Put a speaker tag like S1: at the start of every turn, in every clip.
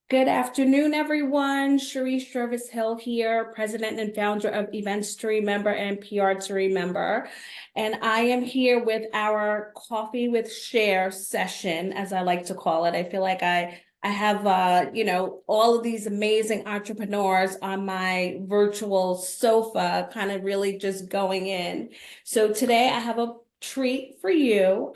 S1: Good afternoon, everyone. Sharice Jervis Hill here, president and founder of Events to Remember and PR to Remember. And I am here with our Coffee with Cher session, as I like to call it. I feel like I have all of these amazing entrepreneurs on my virtual sofa, kind of really just going in. So today I have a treat for you.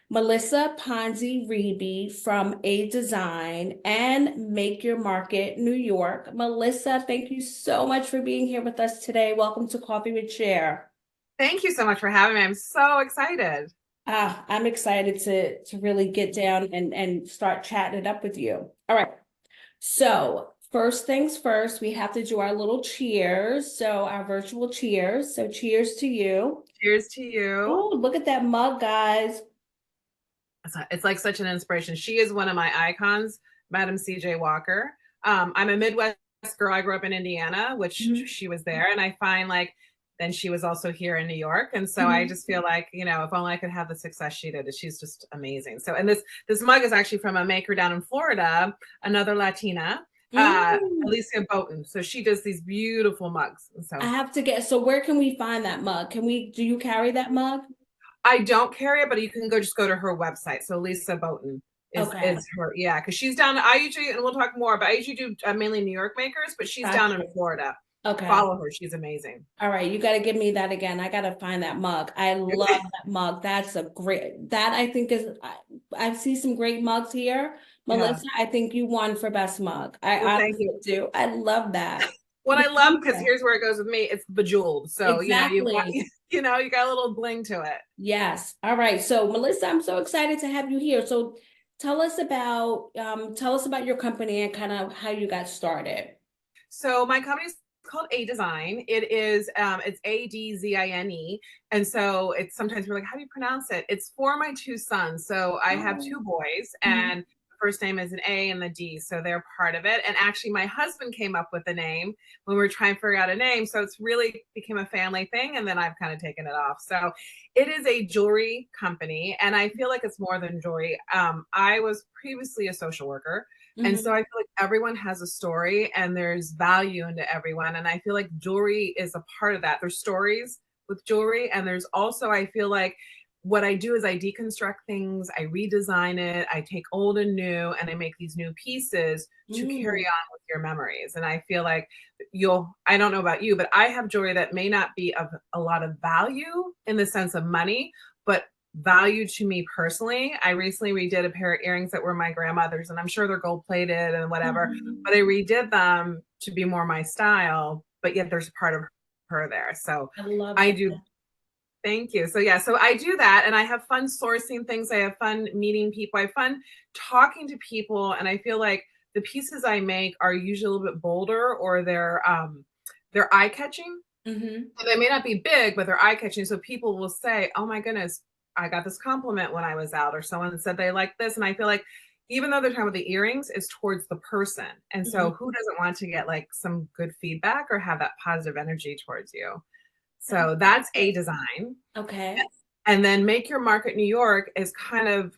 S1: Melissa Panszi Riebe from A Design and Make Your Market New York. Melissa, thank you so much for being here with us today. Welcome to Coffee with Cher.
S2: Thank you so much for having me. I'm so excited.
S1: I'm excited to really get down and start chatting it up with you. All right. So first things first, we have to do our little cheers. So our virtual cheers. So cheers to you.
S2: Cheers to you.
S1: Oh, look at that mug, guys.
S2: It's like such an inspiration. She is one of my icons, Madam C.J. Walker. I'm a Midwest girl. I grew up in Indiana, which
S1: Mhm.
S2: she was there. And I find like then she was also here in New York. And so I
S1: Mhm.
S2: just feel like, if only I could have the success she did. She's just amazing. So, and this mug is actually from a maker down in Florida, another Latina,
S1: Mm.
S2: Alicia Boughton. So she does these beautiful mugs. And
S1: I
S2: so
S1: have to get, so where can we find that mug? Do you carry that mug?
S2: I don't carry it, but you can just go to her website. So Lisa Boughton
S1: Okay.
S2: is her, yeah, because she's down. I usually, and we'll talk more, but I usually do mainly New York makers, but she's down in
S1: Gotcha.
S2: Florida.
S1: Okay.
S2: Follow her; she's amazing.
S1: All right. You got to give me that again. I got to find that mug. I love that mug. That's a great, that I think is, I see some great mugs here.
S2: Yeah.
S1: Melissa, I think you won for best mug. I
S2: Well, thank
S1: honestly
S2: you.
S1: do. I love that.
S2: What I love, because
S1: Yeah.
S2: here's where it goes with me. It's bejeweled, so you've got
S1: Exactly.
S2: you got a little bling to it.
S1: Yes. All right. So Melissa, I'm so excited to have you here. So tell us about your company and kind of how you got started.
S2: So my company is called A Design. It's Adzine, and so it's sometimes we're like, how do you pronounce it? It's for my two sons. So I have
S1: Oh.
S2: two boys,
S1: Mhm.
S2: and the first name is an A and the D, so they're part of it. And actually, my husband came up with the name when we were trying to figure out a name. So it's really became a family thing, and then I've kind of taken it off. So it is a jewelry company, and I feel like it's more than jewelry. I was previously a social worker. And so
S1: Mhm.
S2: I feel like everyone has a story and there's value into everyone. And I feel like jewelry is a part of that. There's stories with jewelry. And there's also, I feel like what I do is I deconstruct things, I redesign it, I take old and new, and I make these new pieces to carry
S1: Mm.
S2: on with your memories. And I feel like I don't know about you, but I have jewelry that may not be of a lot of value in the sense of money, but value to me personally. I recently redid a pair of earrings that were my grandmother's, and I'm sure they're gold plated and whatever,
S1: Mhm.
S2: but I redid them to be more my style, but yet there's a part of her there. So
S1: I love
S2: I
S1: that.
S2: do. Thank you. So yeah, so I do that and I have fun sourcing things. I have fun meeting people. I have fun talking to people. And I feel like the pieces I make are usually a little bit bolder or they're eye catching.
S1: Hmm.
S2: And they may not be big, but they're eye catching. So people will say, oh my goodness, I got this compliment when I was out, or someone said they like this. And I feel like even though they're talking about the earrings, it's towards the person. And so
S1: Hmm.
S2: who doesn't want to get like some good feedback or have that positive energy towards you? So that's A Design.
S1: Okay.
S2: And then Make Your Market New York is kind of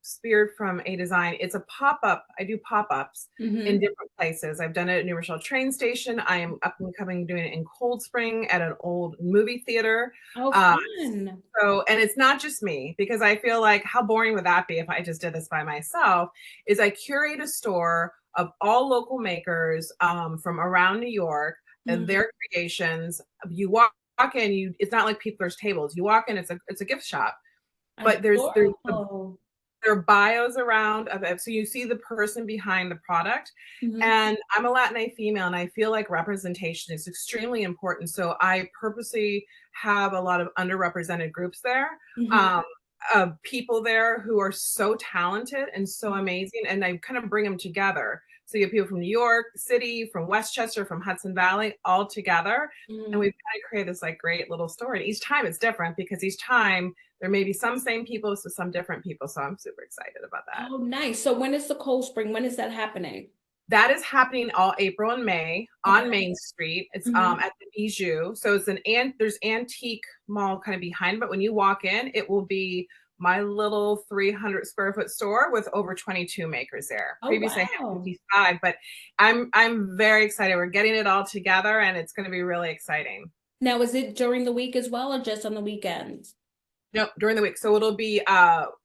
S2: speared from A Design. It's a pop-up. I do pop-ups in
S1: Hmm.
S2: different places. I've done it at New Rochelle train station. I am up and coming doing it in Cold Spring at an old movie theater.
S1: Oh,
S2: Uh,
S1: fun.
S2: and it's not just me, because I feel like how boring would that be if I just did this by myself, is I curate a store of all local makers from around New York and
S1: Mhm.
S2: their creations. You walk in, it's not like people, there's tables. You walk in, it's a gift shop, but there's
S1: Adorable.
S2: there are bios around of it. So you see the person behind the product.
S1: Hmm.
S2: And I'm a Latina female, and I feel like representation is extremely important. So I purposely have a lot of underrepresented groups there,
S1: Hmm.
S2: um, of people there who are so talented and so amazing. And I kind of bring them together. So you have people from New York City, from Westchester, from Hudson Valley, all together. And
S1: Hmm.
S2: we've kind of created this like great little story. And each time it's different because each time there may be some same people, so some different people. So I'm super excited about that.
S1: Oh, nice. So when is the Cold Spring? When is that happening?
S2: That is happening all April and May on
S1: Okay.
S2: Main Street. It's
S1: Hmm.
S2: at the Bijou. So it's there's antique mall kind of behind, but when you walk in, it will be my little 300 square foot store with over 22 makers there.
S1: Oh,
S2: Previously I had
S1: wow.
S2: 55, but I'm very excited. We're getting it all together and it's going to be really exciting.
S1: Now, is it during the week as well or just on the weekends?
S2: No, during the week. So it'll be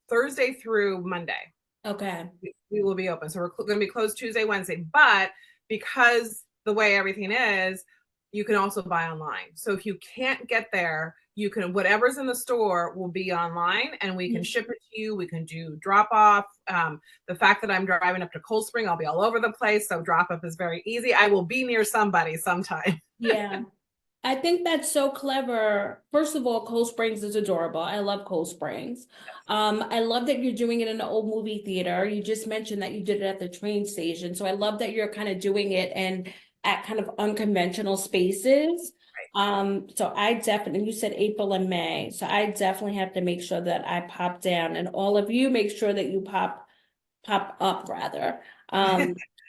S2: Thursday through Monday.
S1: Okay.
S2: We will be open. So we're going to be closed Tuesday, Wednesday, but because the way everything is, you can also buy online. So if you can't get there, you can, whatever's in the store will be online and we can ship it to you. We can do drop off. The fact that I'm driving up to Cold Spring, I'll be all over the place. So drop up is very easy. I will be near somebody sometime.
S1: Yeah. I think that's so clever. First of all, Cold Springs is adorable. I love Cold Springs. I love that you're doing it in an old movie theater. You just mentioned that you did it at the train station. So I love that you're kind of doing it and at kind of unconventional spaces. So I definitely, you said April and May. So I definitely have to make sure that I pop down and all of you make sure that you pop up rather.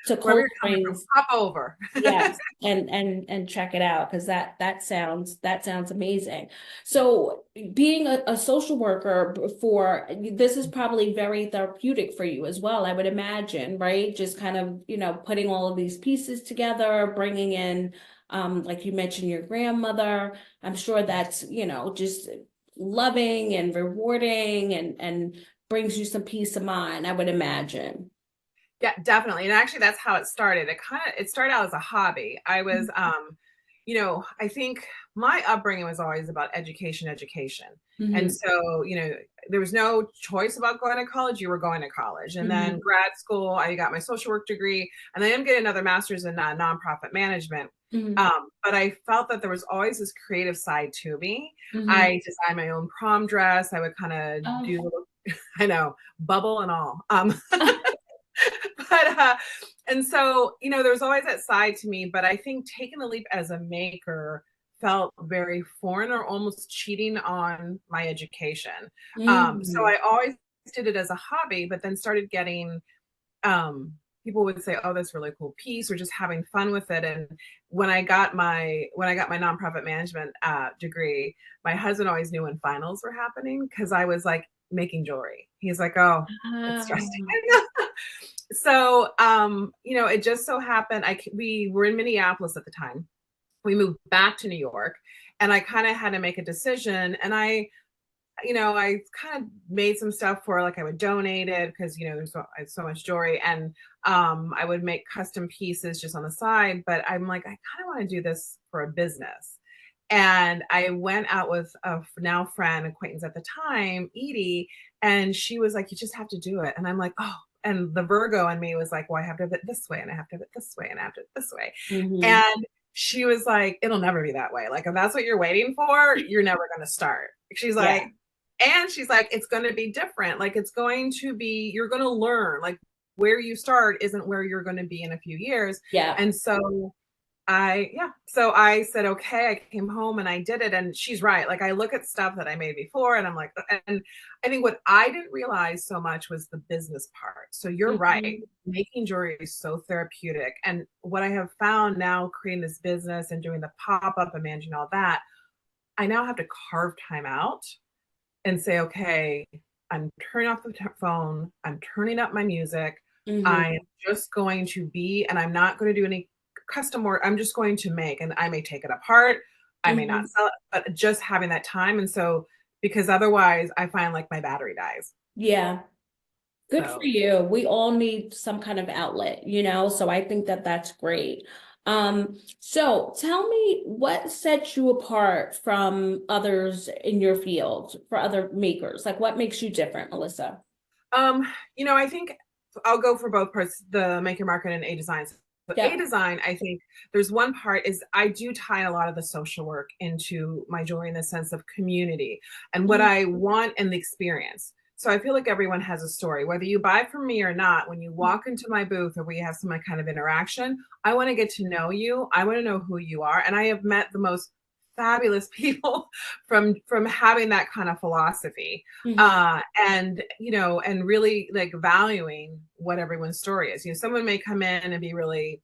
S1: To
S2: Wherever
S1: Cold
S2: you're coming from,
S1: Springs.
S2: pop over.
S1: Yes, and check it out because that sounds amazing. So being a social worker before, this is probably very therapeutic for you as well, I would imagine, right? Just kind of, putting all of these pieces together, bringing in, like you mentioned, your grandmother. I'm sure that's, just loving and rewarding and brings you some peace of mind, I would imagine.
S2: Yeah, definitely. And actually that's how it started. It started out as a hobby. I was I think my upbringing was always about education. And
S1: Mm-hmm.
S2: so, there was no choice about going to college. You were going to college. And then grad school, I got my social work degree, and then I'm getting another master's in nonprofit management.
S1: Mm-hmm.
S2: But I felt that there was always this creative side to me.
S1: Mm-hmm.
S2: I designed my own prom dress. I would kind of
S1: Oh.
S2: do little, I know, bubble and all. But and so there's always that side to me, but I think taking the leap as a maker felt very foreign or almost cheating on my education. So
S1: Mm.
S2: I always did it as a hobby, but then started getting people would say, oh, that's a really cool piece, or just having fun with it. And when I got my nonprofit management degree, my husband always knew when finals were happening because I was like making jewelry. He's like, oh, it's stressing.
S1: Ah.
S2: So, it just so happened we were in Minneapolis at the time. We moved back to New York, and I kind of had to make a decision. And I kind of made some stuff for, like, I would donate it because I had so much jewelry, and I would make custom pieces just on the side. But I'm like, I kind of want to do this for a business. And I went out with a now friend, acquaintance at the time, Edie, and she was like, you just have to do it. And I'm like, oh, and the Virgo in me was like, well, I have to have it this way, and I have to have it this way, and I have to have it this way.
S1: Mhm.
S2: And she was like, it'll never be that way. Like, if that's what you're waiting for, you're never going to start. She's
S1: Yeah.
S2: like, and she's like, it's going to be different. Like, it's going to be, you're going to learn. Like, where you start isn't where you're going to be in a few years.
S1: Yeah.
S2: And so so I said, okay, I came home and I did it. And she's right. Like, I look at stuff that I made before and I'm like, and I think what I didn't realize so much was the business part. So you're right.
S1: Mhm.
S2: Making jewelry is so therapeutic. And what I have found now, creating this business and doing the pop-up and managing all that, I now have to carve time out and say, okay, I'm turning off the phone. I'm turning up my music.
S1: Mhm.
S2: I'm just going to be, and I'm not going to do any custom work. I'm just going to make, and I may take it apart. I may not
S1: Mhm.
S2: sell it, but just having that time. And so, because otherwise I find like my battery dies.
S1: Yeah. Good for
S2: So,
S1: you. We all need some kind of outlet, so I think that that's great. So tell me what sets you apart from others in your field, for other makers? Like what makes you different, Melissa?
S2: um, I think I'll go for both parts, the maker market and A design. So A
S1: Yeah.
S2: design, I think there's one part is I do tie a lot of the social work into my jewelry in the sense of community and what
S1: Mhm.
S2: I want in the experience. So I feel like everyone has a story, whether you buy from me or not. When you walk into my booth or we have some kind of interaction, I want to get to know you. I want to know who you are. And I have met the most fabulous people from having that kind of philosophy
S1: Mhm.
S2: and really like valuing what everyone's story is. Someone may come in and be really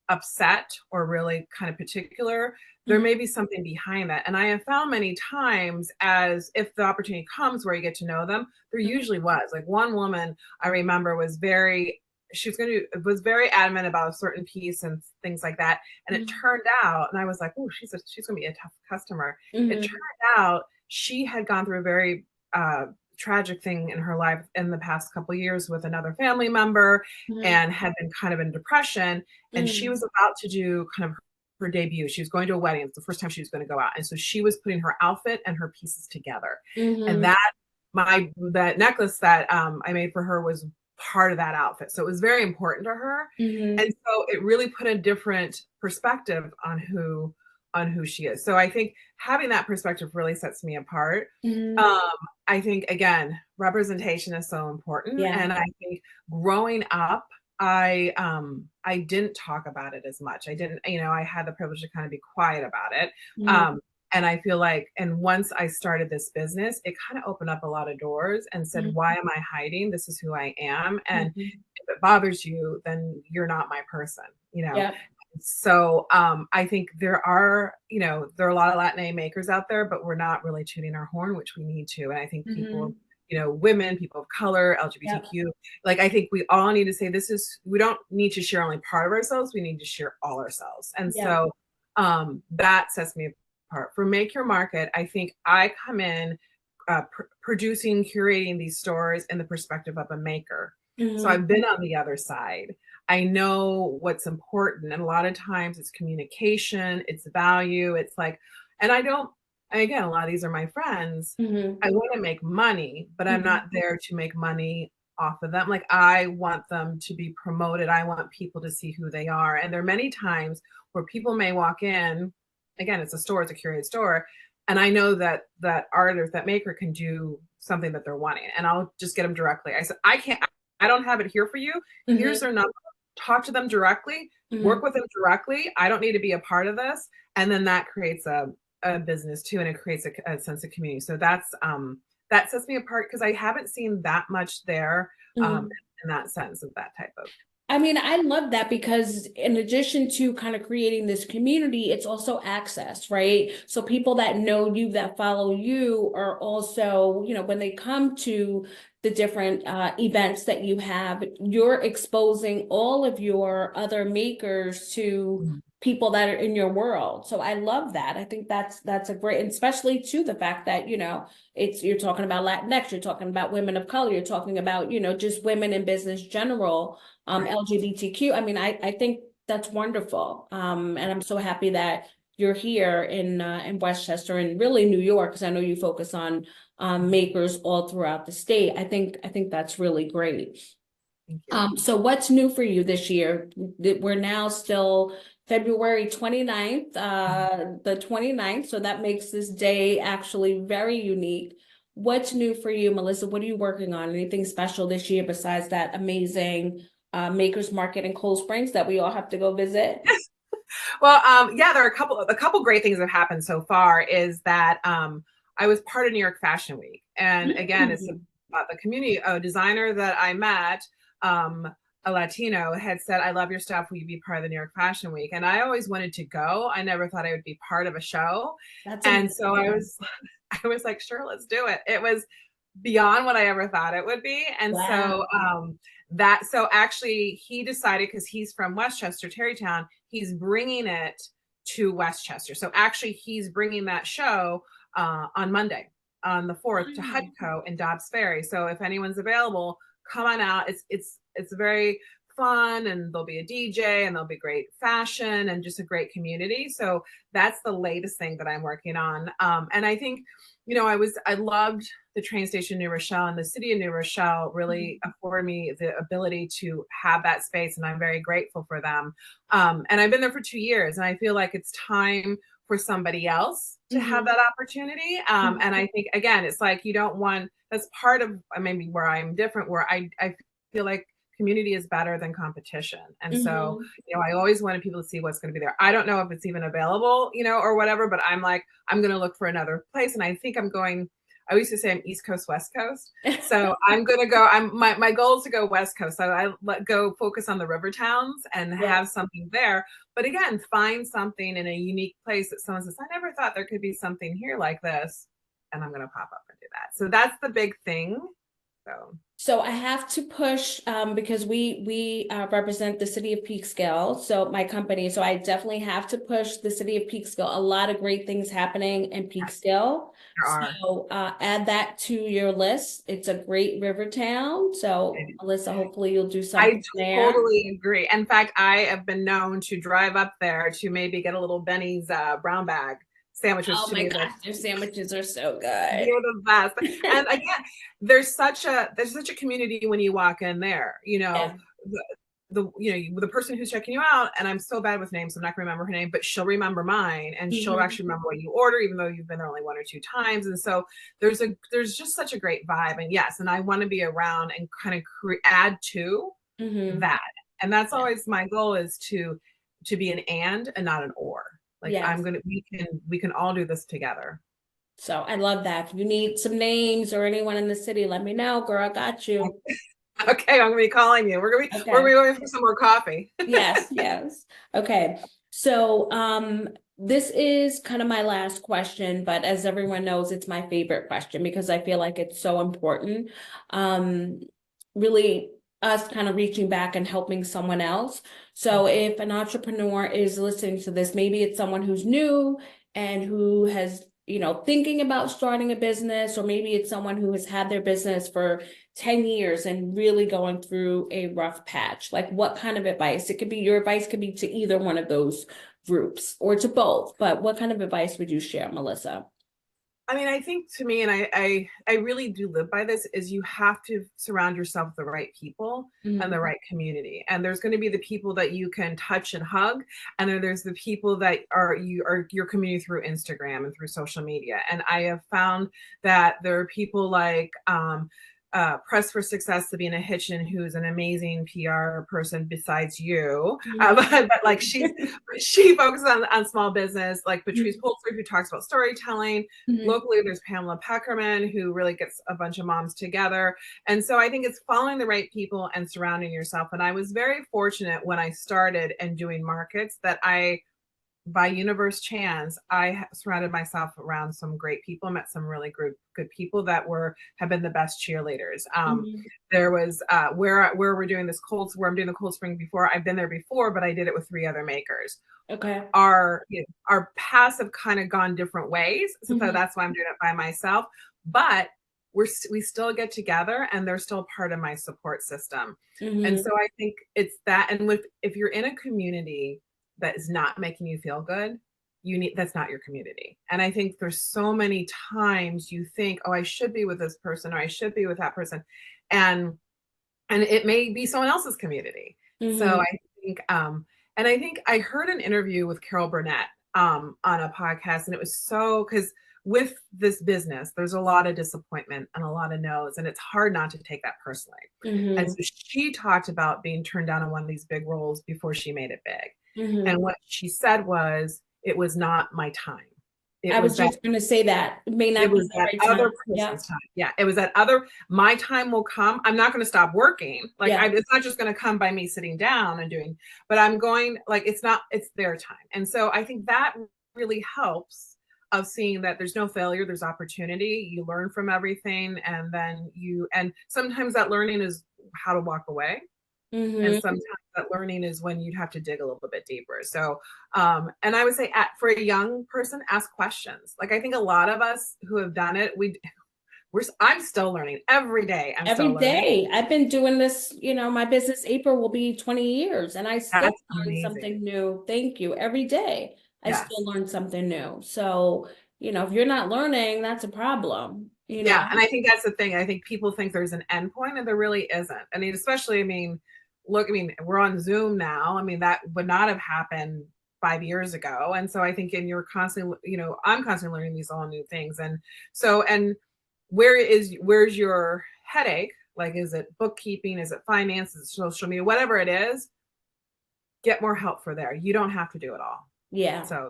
S2: upset or really kind of particular, there may be something behind that. And I have found many times, as if the opportunity comes where you get to know them, there usually was. Like one woman I remember was was very adamant about a certain piece and things like that. And it turned out, and I was like, oh, she's going to be a tough customer. It turned out she had gone through a very tragic thing in her life in the past couple of years with another family member, and had been kind of in depression. And she was about to do kind of her debut. She was going to a wedding. It's the first time she was going to go out. And so she was putting her outfit and her pieces together. And that necklace that I made for her was part of that outfit. So it was very important to her. And so it really put a different perspective on who she is. So I think having that perspective really sets me apart. I think, again, representation is so important. And I think growing up, I didn't talk about it as much. I didn't, I had the privilege to kind of be quiet about it. And I feel like, and once I started this business, it kind of opened up a lot of doors and said, why am I hiding? This is who I am. And if it bothers you, then you're not my person, So I think there are a lot of Latin makers out there, but we're not really tuning our horn, which we need to. And I think people, women, people of color, LGBTQ, like, I think we all need to say we don't need to share only part of ourselves. We need to share all ourselves. And so that sets me apart. For Make Your Market, I think I come in producing, curating these stores in the perspective of a maker. So I've been on the other side. I know what's important. And a lot of times it's communication, it's value. It's like, and again, a lot of these are my friends. I want to make money, but I'm not there to make money off of them. Like, I want them to be promoted. I want people to see who they are. And there are many times where people may walk in, again, it's a store, it's a curated store. And I know that artist, that maker can do something that they're wanting. And I'll just get them directly. I said, I don't have it here for you. Here's their number. Talk to them directly, work with them directly. I don't need to be a part of this. And then that creates a business too. And it creates a sense of community. So that sets me apart, because I haven't seen that much there in that sense of that type of.
S1: I mean, I love that, because in addition to kind of creating this community, it's also access, right? So people that know you, that follow you, are also, when they come to the different events that you have, you're exposing all of your other makers to people that are in your world. So I love that. I think that's a great, and especially to the fact that, you're talking about Latinx, you're talking about women of color, you're talking about, just women in business general, LGBTQ. I mean, I think that's wonderful. And I'm so happy that you're here in Westchester, and really New York, because I know you focus on makers all throughout the state. I think that's really great.
S2: Thank you.
S1: So what's new for you this year? We're now still February 29th, the 29th. So that makes this day actually very unique. What's new for you, Melissa? What are you working on? Anything special this year besides that amazing Makers Market in Cold Springs that we all have to go visit?
S2: Well, there are a couple great things that have happened so far. Is that I was part of New York Fashion Week, and again, it's about the community. A designer that I met, a Latino, had said, "I love your stuff. Will you be part of the New York Fashion Week?" And I always wanted to go. I never thought I would be part of a show, so I was like, "Sure, let's do it." It was beyond what I ever thought it would be, and so actually he decided, because he's from Westchester, Tarrytown, he's bringing it to Westchester. So actually he's bringing that show on Monday, on the 4th, to Hudco in Dobbs Ferry. So if anyone's available, come on out. It's very fun, and there'll be a DJ, and there'll be great fashion, and just a great community. So that's the latest thing that I'm working on. And I think, I loved the train station New Rochelle, and the city of New Rochelle really afforded me the ability to have that space, and I'm very grateful for them. And I've been there for 2 years, and I feel like it's time for somebody else to have that opportunity. And I think, again, it's like, that's part of maybe where I'm different, where I feel like community is better than competition. And so, I always wanted people to see what's going to be there. I don't know if it's even available, or whatever, but I'm like, I'm going to look for another place. And I think I'm going I used to say I'm East Coast, West Coast. So I'm going to go, my goal is to go West Coast. So I go focus on the river towns and have something there. But again, find something in a unique place that someone says, I never thought there could be something here like this. And I'm going to pop up and do that. So that's the big thing.
S1: So I have to push because we represent the city of Peekskill, so my company. So I definitely have to push the city of Peekskill. A lot of great things happening in Peekskill.
S2: There are.
S1: So add that to your list. It's a great river town. So Melissa, hopefully you'll do something there.
S2: I totally agree. In fact, I have been known to drive up there to maybe get a little Benny's brown bag sandwiches.
S1: Oh my gosh, their sandwiches are so good.
S2: They're the best. And again, there's such a community when you walk in there. You know, the person who's checking you out, and I'm so bad with names, so I'm not gonna remember her name, but she'll remember mine, and she'll actually remember what you order, even though you've been there only 1 or 2 times. And so there's just such a great vibe. And yes, and I want to be around and kind of add to that. And that's always my goal, is to be an and not an or. Like we can all do this together.
S1: So I love that. If you need some names or anyone in the city, let me know, girl. I got you.
S2: Okay, I'm gonna be calling you. We're gonna be going for some more coffee.
S1: Yes. Okay. So this is kind of my last question, but as everyone knows, it's my favorite question because I feel like it's so important. Really us kind of reaching back and helping someone else. So if an entrepreneur is listening to this, maybe it's someone who's new and who has, thinking about starting a business, or maybe it's someone who has had their business for 10 years and really going through a rough patch. Like, what kind of advice? Your advice could be to either one of those groups or to both, but what kind of advice would you share, Melissa?
S2: I mean, I think to me, and I really do live by this, is you have to surround yourself with the right people and the right community. And there's going to be the people that you can touch and hug, and then there's the people that are your community through Instagram and through social media. And I have found that there are people like Press for Success, Sabina Hitchin, who's an amazing PR person besides you. But like she focuses on small business, like Patrice Polster, who talks about storytelling. Locally, there's Pamela Peckerman, who really gets a bunch of moms together. And so I think it's following the right people and surrounding yourself. And I was very fortunate when I started and doing markets that by universe chance, I surrounded myself around some great people, met some really good people that have been the best cheerleaders. There was where we're doing this where I'm doing the Cold Spring before. I've been there before, but I did it with 3 other makers.
S1: Okay.
S2: Our paths have kind of gone different ways, so that's why I'm doing it by myself. But we still get together, and they're still part of my support system. And so I think it's that. And if you're in a community that is not making you feel good, that's not your community. And I think there's so many times you think, oh, I should be with this person, or I should be with that person, and it may be someone else's community. So I think and I think I heard an interview with Carol Burnett on a podcast, and it was because with this business, there's a lot of disappointment and a lot of no's, and it's hard not to take that personally. And so she talked about being turned down on one of these big roles before she made it big. And what she said was, it was not my time.
S1: I was just going to say that. It may not be the right
S2: other person's time. Yeah, it was my time will come. I'm not going to stop working. Like, it's not just going to come by me sitting down and doing, but I'm going, like, it's their time. And so I think that really helps of seeing that there's no failure, there's opportunity. You learn from everything. And then and sometimes that learning is how to walk away. And sometimes that learning is when you'd have to dig a little bit deeper. So, and I would say for a young person, ask questions. Like, I think a lot of us who have done it, I'm still learning every day.
S1: Every day. I've been doing this, my business, April will be 20 years, and I still learn something new. Thank you. Every day, I still learn something new. So, if you're not learning, that's a problem.
S2: Yeah. And I think that's the thing. I think people think there's an end point, and there really isn't. I mean, especially, we're on Zoom now. I mean, that would not have happened 5 years ago. And so I think, you're constantly, I'm constantly learning these all new things. And so, and where's your headache? Like, is it bookkeeping? Is it finance? Is it social media? Whatever it is, get more help for there. You don't have to do it all.
S1: Yeah.
S2: So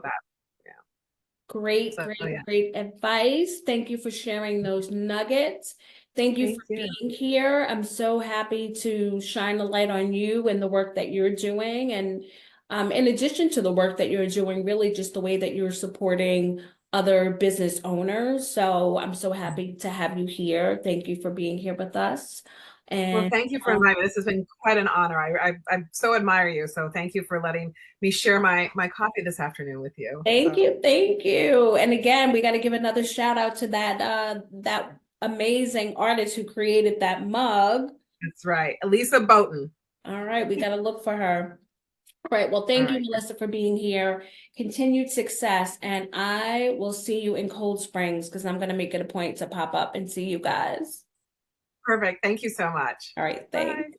S1: Great,
S2: So
S1: great,
S2: yeah,
S1: great advice. Thank you for sharing those nuggets. Thank you
S2: thank
S1: for
S2: you.
S1: being here. I'm so happy to shine a light on you and the work that you're doing. And in addition to the work that you're doing, really just the way that you're supporting other business owners. So I'm so happy to have you here. Thank you for being here with us.
S2: Well,
S1: And
S2: thank you for inviting me. This has been quite an honor. I so admire you. So thank you for letting me share my coffee this afternoon with you.
S1: thank
S2: So
S1: you, thank you. And again, we got to give another shout out to that amazing artist who created that mug.
S2: that's right. Elisa Boughton.
S1: All right, we got to look for her. All right, well,
S2: All
S1: thank you,
S2: right.
S1: Melissa, for being here. Continued success, and I will see you in Cold Springs because I'm going to make it a point to pop up and see you guys.
S2: Perfect. Thank you so much.
S1: All right,
S2: Bye.
S1: thanks.